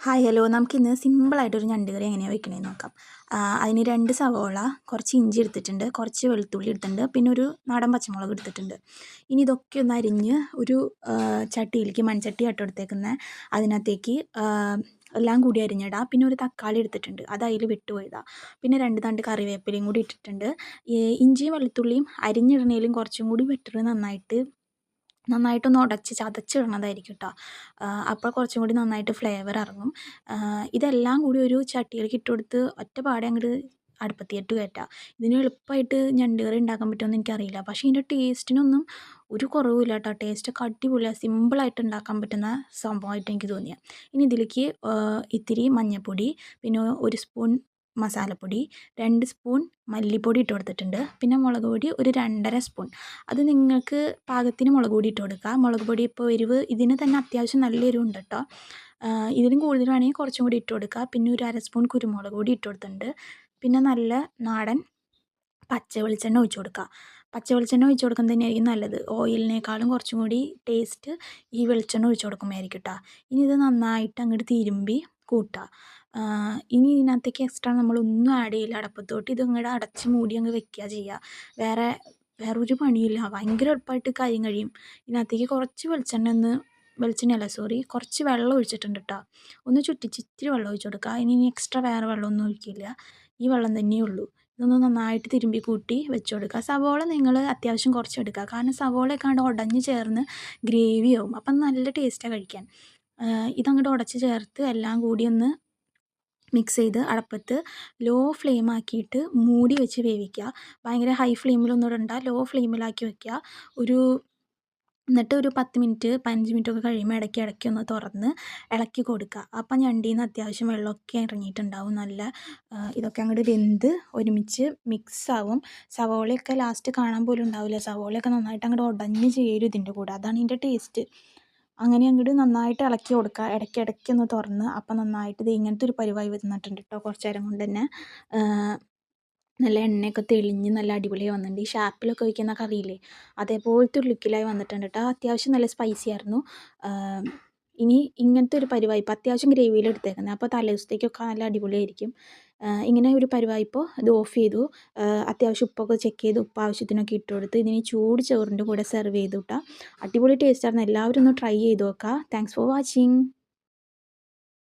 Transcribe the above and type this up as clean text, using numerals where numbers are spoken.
Hi hello നമുക്കിന്ന് സിമ്പിളായിട്ടൊരു ഞണ്ട് കറി എങ്ങനെയാണ് വെക്കണേന്ന് നോക്കാം. അതിന് 2 സവോള, കുറച്ച് ഇഞ്ചി എടുത്തിട്ടുണ്ട്, കുറച്ച് വെളുത്തുള്ളി എടുത്തിട്ടുണ്ട്, പിന്നെ ഒരു നാടൻ പച്ചമുളക് എടുത്തിട്ടുണ്ട്. ഇനി ഇതൊക്കെ ഒന്ന് അരിഞ്ഞ് ഒരു ചട്ടിയിലേക്ക് മൺചട്ടി ആട്ടോ എടുത്തേക്കുന്നത്. അതിനകത്തേക്ക് എല്ലാം കൂടി അരിഞ്ഞിടാം. പിന്നെ ഒരു തക്കാളി എടുത്തിട്ടുണ്ട്, അത് അതിൽ വിട്ടുപോയതാണ്. പിന്നെ 2 തണ്ട് കറിവേപ്പിലയും കൂടി ഇട്ടിട്ടുണ്ട്. ഇഞ്ചിയും വെളുത്തുള്ളിയും അരിഞ്ഞിടണേലും കുറച്ചും കൂടി ബെറ്റർ നന്നായിട്ടൊന്ന് ഉടച്ച് ചതച്ചിടണതായിരിക്കും കേട്ടോ. അപ്പോൾ കുറച്ചും കൂടി നന്നായിട്ട് ഫ്ലേവർ ഇറങ്ങും. ഇതെല്ലാം കൂടി ഒരു ചട്ടിയിലേക്ക് ഇട്ട് കൊടുത്ത് ഒറ്റപ്പാടെ അങ്ങോട്ട് അടുപ്പത്തിയിട്ട് കയറ്റാം. ഇതിന് എളുപ്പമായിട്ട് ഞണ്ട് കറി ഉണ്ടാക്കാൻ പറ്റുമെന്ന് എനിക്കറിയില്ല, പക്ഷേ ഇതിൻ്റെ ടേസ്റ്റിനൊന്നും ഒരു കുറവുമില്ല കേട്ടോ. ടേസ്റ്റൊക്കെ അടിപൊളിയാണ്, സിമ്പിളായിട്ട് ഉണ്ടാക്കാൻ പറ്റുന്ന സംഭവമായിട്ട് എനിക്ക് തോന്നിയത്. ഇനി ഇതിലേക്ക് ഇത്തിരി മഞ്ഞൾപ്പൊടി, പിന്നെ 1 സ്പൂൺ മസാലപ്പൊടി, 2 സ്പൂൺ മല്ലിപ്പൊടി ഇട്ട് കൊടുത്തിട്ടുണ്ട്. പിന്നെ മുളക് പൊടി ഒരു 2.5 സ്പൂൺ. അത് നിങ്ങൾക്ക് പാകത്തിന് മുളക് പൊടി ഇട്ട് കൊടുക്കുക. മുളക് പൊടി ഇപ്പോൾ എരിവ് ഇതിന് തന്നെ അത്യാവശ്യം നല്ല എരിവുണ്ട് കേട്ടോ. ഇതിലും കൂടുതൽ വേണമെങ്കിൽ കുറച്ചും കൂടി ഇട്ട് കൊടുക്കുക. പിന്നെ ഒരു 1/2 സ്പൂൺ കുരുമുളക് പൊടി ഇട്ട് കൊടുത്തിട്ടുണ്ട്. പിന്നെ നല്ല നാടൻ പച്ച വെളിച്ചെണ്ണ ഒഴിച്ച് കൊടുക്കുക. പച്ച വെളിച്ചെണ്ണ ഒഴിച്ച് കൊടുക്കുന്നത് തന്നെയായിരിക്കും നല്ലത്. ഓയിലിനേക്കാളും കുറച്ചും കൂടി ടേസ്റ്റ് ഈ വെളിച്ചെണ്ണ ഒഴിച്ച് കൊടുക്കുമ്പോഴായിരിക്കും കേട്ടോ. ഇനി ഇത് നന്നായിട്ട് അങ്ങോട്ട് തിരുമ്പി കൂട്ടുക. ഇനി ഇതിനകത്തേക്ക് എക്സ്ട്രാ നമ്മളൊന്നും ആഡ് ചെയ്യില്ല. അടപ്പത്തോട്ട് ഇത് അങ്ങോട്ട് അടച്ച് മൂടി അങ്ങ് വെക്കുക ചെയ്യുക. വേറൊരു പണിയില്ല, ഭയങ്കര എളുപ്പമായിട്ട് കാര്യം കഴിയും. ഇതിനകത്തേക്ക് കുറച്ച് കുറച്ച് വെള്ളം ഒഴിച്ചിട്ടുണ്ട് കേട്ടോ. ഒന്ന് ചുറ്റിച്ച് ഇത്തിരി വെള്ളം ഒഴിച്ച് കൊടുക്കുക. ഇനി എക്സ്ട്രാ വേറെ വെള്ളമൊന്നും ഒഴിക്കില്ല, ഈ വെള്ളം തന്നെയേ ഉള്ളൂ. ഇതൊന്ന് നന്നായിട്ട് തിരുമ്പി കൂട്ടി വെച്ച് കൊടുക്കുക. സവോള നിങ്ങൾ അത്യാവശ്യം കുറച്ച് എടുക്കുക, കാരണം സവോളയൊക്കെ അങ്ങോട്ട് ഉടഞ്ഞ് ചേർന്ന് ഗ്രേവി ആവും, അപ്പം നല്ല ടേസ്റ്റാണ് കഴിക്കാൻ. ഇതങ്ങോട്ട് ഉടച്ച് ചേർത്ത് എല്ലാം കൂടി ഒന്ന് മിക്സ് ചെയ്ത് അടപ്പത്ത് ലോ ഫ്ലെയിം ആക്കിയിട്ട് മൂടി വെച്ച് വേവിക്കുക. ഭയങ്കര ഹൈ ഫ്ലെയിമിലൊന്നും ഇടണ്ട, ലോ ഫ്ലെയിമിലാക്കി വെക്കുക. എന്നിട്ട് ഒരു 10 മിനിറ്റ് 15 മിനിറ്റൊക്കെ കഴിയുമ്പോൾ ഇടയ്ക്ക് ഒന്ന് തുറന്ന് ഇളക്കി കൊടുക്കുക. അപ്പം ഞണ്ടിൽ നിന്ന് അത്യാവശ്യം വെള്ളമൊക്കെ ഇറങ്ങിയിട്ടുണ്ടാവും. ഇതൊക്കെ അങ്ങോട്ട് വെന്ത് ഒരുമിച്ച് മിക്സാവും. സവോളയൊക്കെ ലാസ്റ്റ് കാണാൻ പോലും ഉണ്ടാവില്ല. സവോളയൊക്കെ നന്നായിട്ട് അങ്ങോട്ട് ഉടഞ്ഞ് ചേരും ഇതിൻ്റെ കൂടെ, അതാണ് ഇതിൻ്റെ ടേസ്റ്റ്. അങ്ങനെ അങ്ങോട്ട് നന്നായിട്ട് ഇളക്കി കൊടുക്കുക, ഇടയ്ക്കൊന്ന് തുറന്ന്. അപ്പം നന്നായിട്ട് ഇങ്ങനത്തെ ഒരു പരുവായി വന്നിട്ടുണ്ട് കേട്ടോ. കുറച്ച് നേരം കൊണ്ട് തന്നെ നല്ല എണ്ണയൊക്കെ തെളിഞ്ഞ് നല്ല അടിപൊളിയായി വന്നിട്ടുണ്ട്. ഈ ഷാപ്പിലൊക്കെ വയ്ക്കുന്ന കറിയില്ലേ, അതേപോലത്തെ ഒരു ലുക്കിലായി വന്നിട്ടുണ്ട് കേട്ടോ. അത്യാവശ്യം നല്ല സ്പൈസി ആയിരുന്നു. ഇനി ഇങ്ങനത്തെ ഒരു പരുവായിപ്പോൾ അത്യാവശ്യം ഗ്രേവിയിൽ എടുത്തേക്കുന്നത്, അപ്പോൾ തലേദിവസത്തേക്കൊക്കെ നല്ല അടിപൊളിയായിരിക്കും. ഇങ്ങനെ ഒരു പരുവായിപ്പോൾ ഇത് ഓഫ് ചെയ്തു. അത്യാവശ്യം ഉപ്പൊക്കെ ചെക്ക് ചെയ്ത് ഉപ്പ് ആവശ്യത്തിനൊക്കെ ഇട്ട് കൊടുത്ത് ഇതിന് ചൂട് ചോറിൻ്റെ കൂടെ സെർവ് ചെയ്തു കേട്ടോ. അടിപൊളി ടേസ്റ്റായിരുന്നു. എല്ലാവരും ഒന്ന് ട്രൈ ചെയ്ത് നോക്കുക. Thanks for watching.